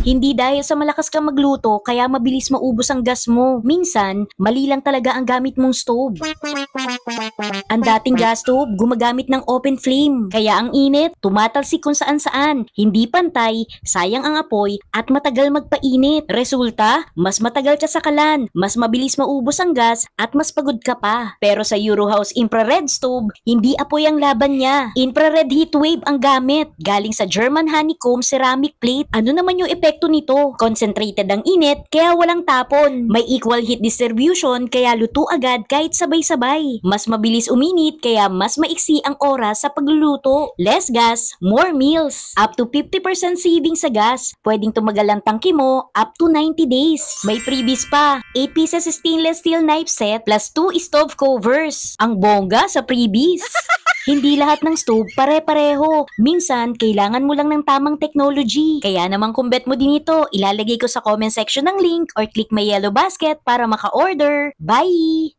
Hindi dahil sa malakas kang magluto kaya mabilis maubos ang gas mo. Minsan, mali lang talaga ang gamit mong stove. Ang dating gas stove gumagamit ng open flame, kaya ang init tumatalsik kung saan-saan. Hindi pantay, sayang ang apoy at matagal magpainit. Resulta, mas matagal ka sa kalan, mas mabilis maubos ang gas at mas pagod ka pa. Pero sa Eurohouse infrared stove, hindi apoy ang laban niya. Infrared heat wave ang gamit, galing sa German honeycomb ceramic plate. Ano naman yung epekto nito? Concentrated ang init, kaya walang tapon. May equal heat distribution, kaya luto agad kahit sabay-sabay. Mas mabilis uminit, kaya mas maiksi ang oras sa pagluluto. Less gas, more meals. Up to 50% saving sa gas. Pwedeng tumagal ang tangki mo up to 90 days. May freebies pa. 8 pieces stainless steel knife set plus 2 stove covers. Ang bongga sa freebies. Hindi lahat ng stove pare-pareho. Minsan, kailangan mo lang ng tamang technology. Kaya naman kung bet mo din ito, ilalagay ko sa comment section ng link or click my yellow basket para maka-order. Bye!